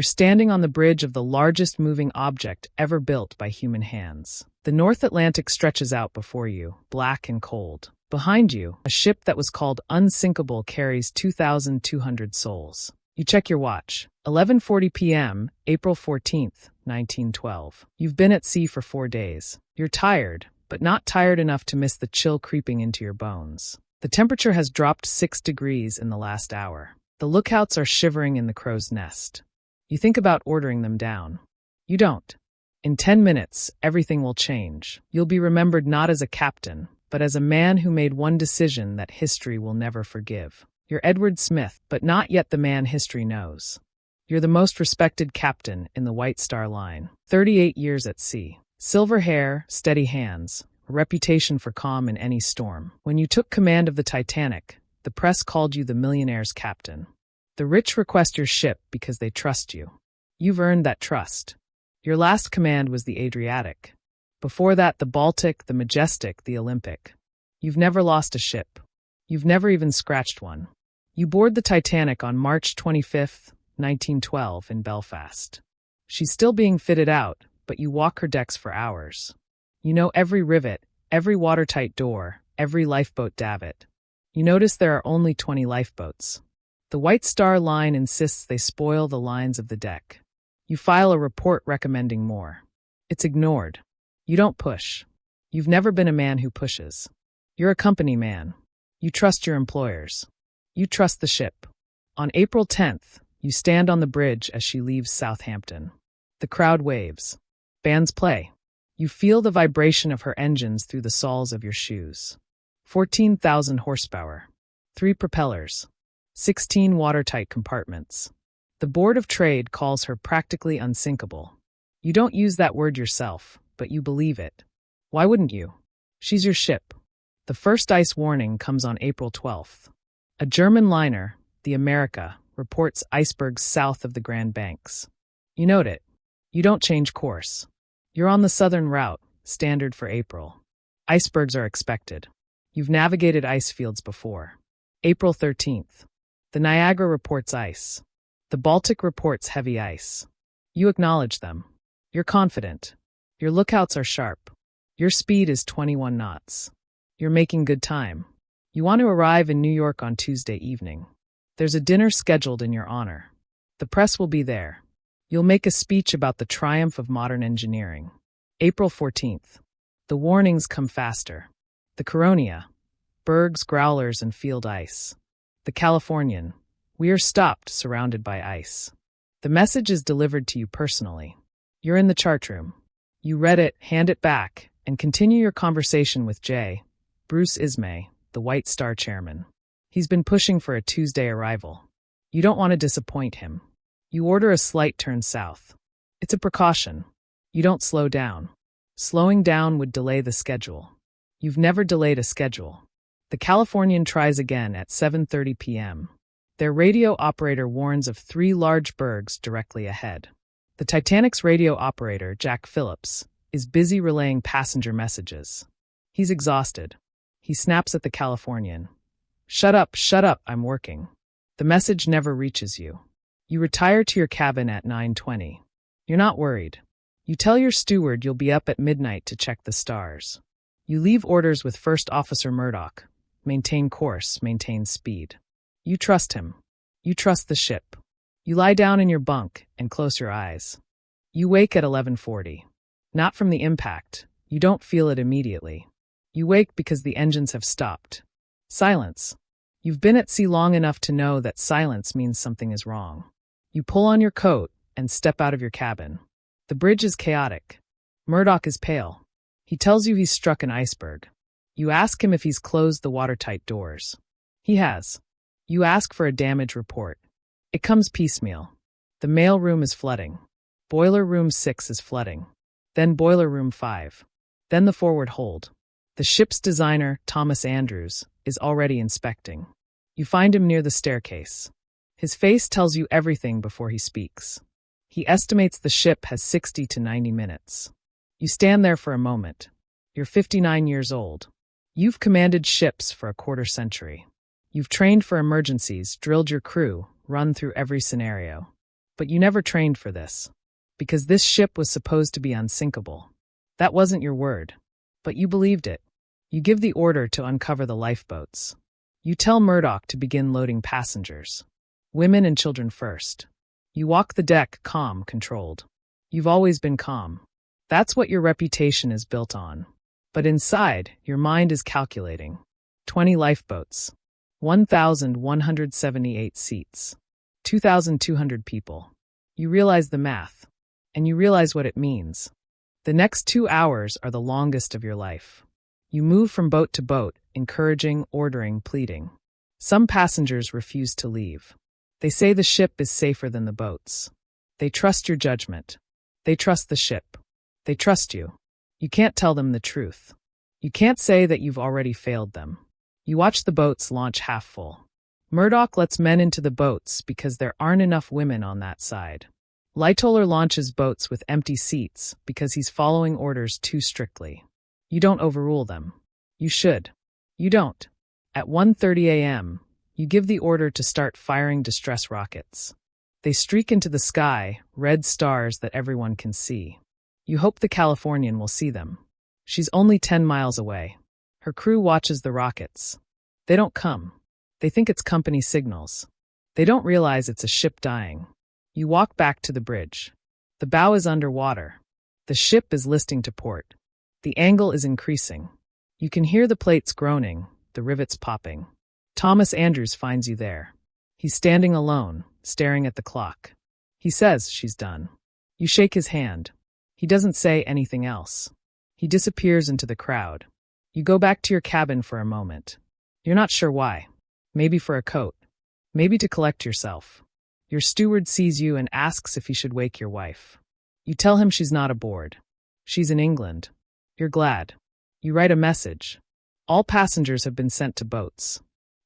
You're standing on the bridge of the largest moving object ever built by human hands. The North Atlantic stretches out before you, black and cold. Behind you, a ship that was called Unsinkable carries 2,200 souls. You check your watch. 11:40 p.m., April 14th, 1912. You've been at sea for 4 days. You're tired, but not tired enough to miss the chill creeping into your bones. The temperature has dropped 6 degrees in the last hour. The lookouts are shivering in the crow's nest. You think about ordering them down. You don't. In 10 minutes, everything will change. You'll be remembered not as a captain, but as a man who made one decision that history will never forgive. You're Edward Smith, but not yet the man history knows. You're the most respected captain in the White Star Line. 38 years at sea. Silver hair, steady hands, a reputation for calm in any storm. When you took command of the Titanic, the press called you the millionaire's captain. The rich request your ship because they trust you. You've earned that trust. Your last command was the Adriatic. Before that, the Baltic, the Majestic, the Olympic. You've never lost a ship. You've never even scratched one. You board the Titanic on March 25th, 1912 in Belfast. She's still being fitted out, but you walk her decks for hours. You know every rivet, every watertight door, every lifeboat davit. You notice there are only 20 lifeboats. The White Star Line insists they spoil the lines of the deck. You file a report recommending more. It's ignored. You don't push. You've never been a man who pushes. You're a company man. You trust your employers. You trust the ship. On April 10th, you stand on the bridge as she leaves Southampton. The crowd waves. Bands play. You feel the vibration of her engines through the soles of your shoes. 14,000 horsepower. 3 propellers. 16 watertight compartments. The Board of Trade calls her practically unsinkable. You don't use that word yourself, but you believe it. Why wouldn't you? She's your ship. The first ice warning comes on April 12th. A German liner, the America, reports icebergs south of the Grand Banks. You note it. You don't change course. You're on the southern route, standard for April. Icebergs are expected. You've navigated ice fields before. April 13th. The Niagara reports ice. The Baltic reports heavy ice. You acknowledge them. You're confident. Your lookouts are sharp. Your speed is 21 knots. You're making good time. You want to arrive in New York on Tuesday evening. There's a dinner scheduled in your honor. The press will be there. You'll make a speech about the triumph of modern engineering. April 14th. The warnings come faster. The Coronia, bergs, growlers, and field ice. The Californian, we are stopped, surrounded by ice. The message is delivered to you personally. You're in the chart room. You read it, hand it back, and continue your conversation with Bruce Ismay, the White Star chairman. He's been pushing for a Tuesday arrival. You don't want to disappoint him. You order a slight turn south. It's a precaution. You don't slow down. Slowing down would delay the schedule. You've never delayed a schedule. The Californian tries again at 7:30 p.m. Their radio operator warns of 3 large bergs directly ahead. The Titanic's radio operator, Jack Phillips, is busy relaying passenger messages. He's exhausted. He snaps at the Californian. Shut up, I'm working. The message never reaches you. You retire to your cabin at 9:20. You're not worried. You tell your steward you'll be up at midnight to check the stars. You leave orders with First Officer Murdoch. Maintain course, maintain speed. You trust him. You trust the ship. You lie down in your bunk and close your eyes. You wake at 11:40. Not from the impact. You don't feel it immediately. You wake because the engines have stopped. Silence. You've been at sea long enough to know that silence means something is wrong. You pull on your coat and step out of your cabin. The bridge is chaotic. Murdoch is pale. He tells you he's struck an iceberg. You ask him if he's closed the watertight doors. He has. You ask for a damage report. It comes piecemeal. The mail room is flooding. Boiler room 6 is flooding. Then boiler room 5. Then the forward hold. The ship's designer, Thomas Andrews, is already inspecting. You find him near the staircase. His face tells you everything before he speaks. He estimates the ship has 60 to 90 minutes. You stand there for a moment. You're 59 years old. You've commanded ships for a quarter century. You've trained for emergencies, drilled your crew, run through every scenario. But you never trained for this. Because this ship was supposed to be unsinkable. That wasn't your word. But you believed it. You give the order to uncover the lifeboats. You tell Murdoch to begin loading passengers. Women and children first. You walk the deck, calm, controlled. You've always been calm. That's what your reputation is built on. But inside, your mind is calculating. 20 lifeboats. 1,178 seats. 2,200 people. You realize the math. And you realize what it means. The next 2 hours are the longest of your life. You move from boat to boat, encouraging, ordering, pleading. Some passengers refuse to leave. They say the ship is safer than the boats. They trust your judgment. They trust the ship. They trust you. You can't tell them the truth. You can't say that you've already failed them. You watch the boats launch half full. Murdoch lets men into the boats because there aren't enough women on that side. Lightoller launches boats with empty seats because he's following orders too strictly. You don't overrule them. You should. You don't. At 1:30 a.m., you give the order to start firing distress rockets. They streak into the sky, red stars that everyone can see. You hope the Californian will see them. She's only 10 miles away. Her crew watches the rockets. They don't come. They think it's company signals. They don't realize it's a ship dying. You walk back to the bridge. The bow is underwater. The ship is listing to port. The angle is increasing. You can hear the plates groaning, the rivets popping. Thomas Andrews finds you there. He's standing alone, staring at the clock. He says she's done. You shake his hand. He doesn't say anything else. He disappears into the crowd. You go back to your cabin for a moment. You're not sure why. Maybe for a coat. Maybe to collect yourself. Your steward sees you and asks if he should wake your wife. You tell him she's not aboard. She's in England. You're glad. You write a message. All passengers have been sent to boats.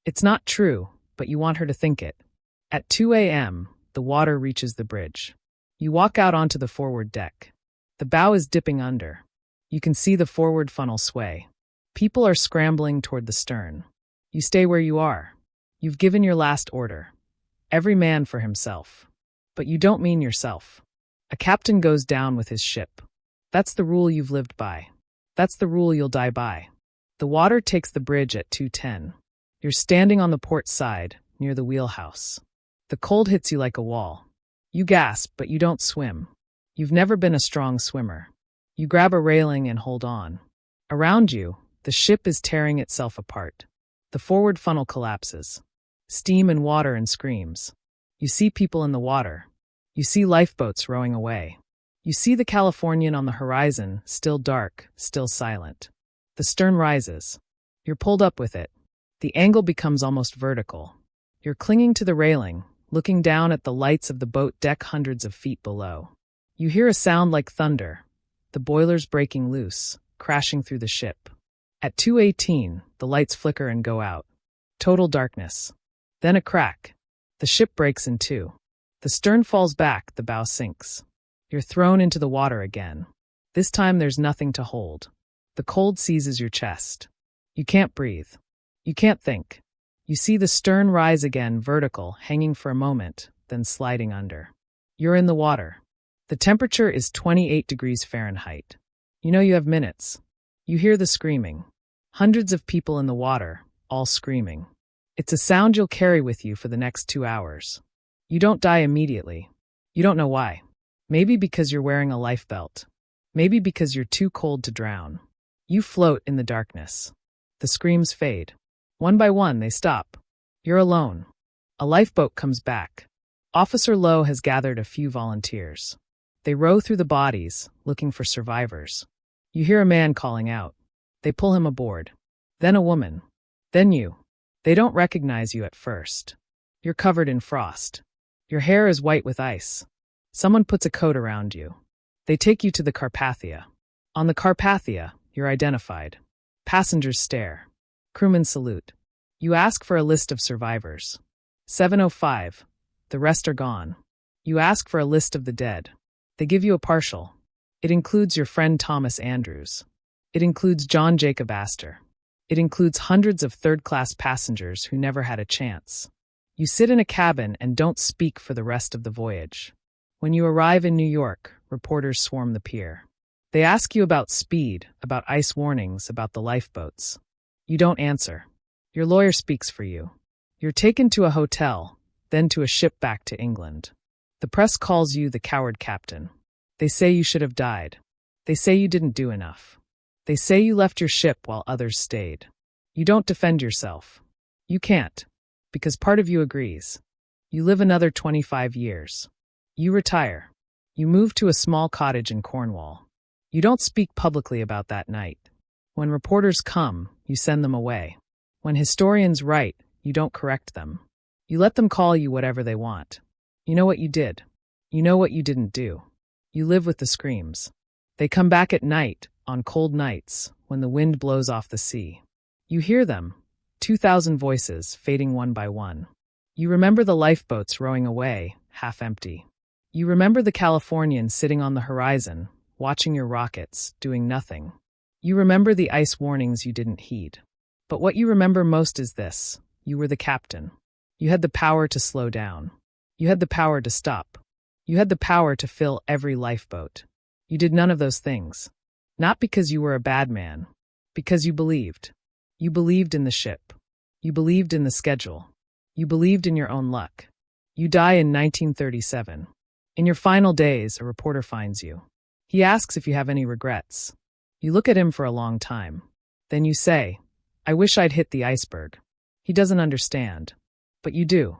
It's not true, but you want her to think it. At 2 a.m., the water reaches the bridge. You walk out onto the forward deck. The bow is dipping under. You can see the forward funnel sway. People are scrambling toward the stern. You stay where you are. You've given your last order. Every man for himself. But you don't mean yourself. A captain goes down with his ship. That's the rule you've lived by. That's the rule you'll die by. The water takes the bridge at 2:10. You're standing on the port side, near the wheelhouse. The cold hits you like a wall. You gasp, but you don't swim. You've never been a strong swimmer. You grab a railing and hold on. Around you, the ship is tearing itself apart. The forward funnel collapses. Steam and water and screams. You see people in the water. You see lifeboats rowing away. You see the Californian on the horizon, still dark, still silent. The stern rises. You're pulled up with it. The angle becomes almost vertical. You're clinging to the railing, looking down at the lights of the boat deck hundreds of feet below. You hear a sound like thunder, the boilers breaking loose, crashing through the ship. At 2:18, the lights flicker and go out. Total darkness. Then a crack. The ship breaks in two. The stern falls back, the bow sinks. You're thrown into the water again. This time there's nothing to hold. The cold seizes your chest. You can't breathe. You can't think. You see the stern rise again, vertical, hanging for a moment, then sliding under. You're in the water. The temperature is 28 degrees Fahrenheit. You know you have minutes. You hear the screaming. Hundreds of people in the water, all screaming. It's a sound you'll carry with you for the next 2 hours. You don't die immediately. You don't know why. Maybe because you're wearing a life belt. Maybe because you're too cold to drown. You float in the darkness. The screams fade. One by one, they stop. You're alone. A lifeboat comes back. Officer Lowe has gathered a few volunteers. They row through the bodies, looking for survivors. You hear a man calling out. They pull him aboard. Then a woman. Then you. They don't recognize you at first. You're covered in frost. Your hair is white with ice. Someone puts a coat around you. They take you to the Carpathia. On the Carpathia, you're identified. Passengers stare. Crewmen salute. You ask for a list of survivors. 7:05. The rest are gone. You ask for a list of the dead. They give you a partial. It includes your friend Thomas Andrews. It includes John Jacob Astor. It includes hundreds of third-class passengers who never had a chance. You sit in a cabin and don't speak for the rest of the voyage. When you arrive in New York, reporters swarm the pier. They ask you about speed, about ice warnings, about the lifeboats. You don't answer. Your lawyer speaks for you. You're taken to a hotel, then to a ship back to England. The press calls you the coward captain. They say you should have died. They say you didn't do enough. They say you left your ship while others stayed. You don't defend yourself. You can't, because part of you agrees. You live another 25 years. You retire. You move to a small cottage in Cornwall. You don't speak publicly about that night. When reporters come, you send them away. When historians write, you don't correct them. You let them call you whatever they want. You know what you did. You know what you didn't do. You live with the screams. They come back at night, on cold nights, when the wind blows off the sea. You hear them, 2,000 voices fading one by one. You remember the lifeboats rowing away, half empty. You remember the Californian sitting on the horizon, watching your rockets, doing nothing. You remember the ice warnings you didn't heed. But what you remember most is this: you were the captain. You had the power to slow down. You had the power to stop. You had the power to fill every lifeboat. You did none of those things. Not because you were a bad man. Because you believed. You believed in the ship. You believed in the schedule. You believed in your own luck. You die in 1937. In your final days, a reporter finds you. He asks if you have any regrets. You look at him for a long time. Then you say, "I wish I'd hit the iceberg." He doesn't understand. But you do.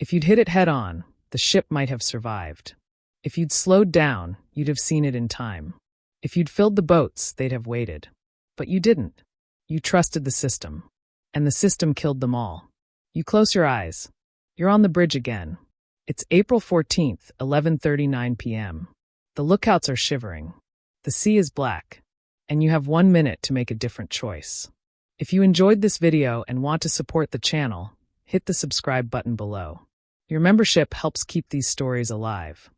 If you'd hit it head on, the ship might have survived. If you'd slowed down, you'd have seen it in time. If you'd filled the boats, they'd have waited. But you didn't. You trusted the system. And the system killed them all. You close your eyes. You're on the bridge again. It's April 14th, 11:39 p.m. The lookouts are shivering. The sea is black. And you have 1 minute to make a different choice. If you enjoyed this video and want to support the channel, hit the subscribe button below. Your membership helps keep these stories alive.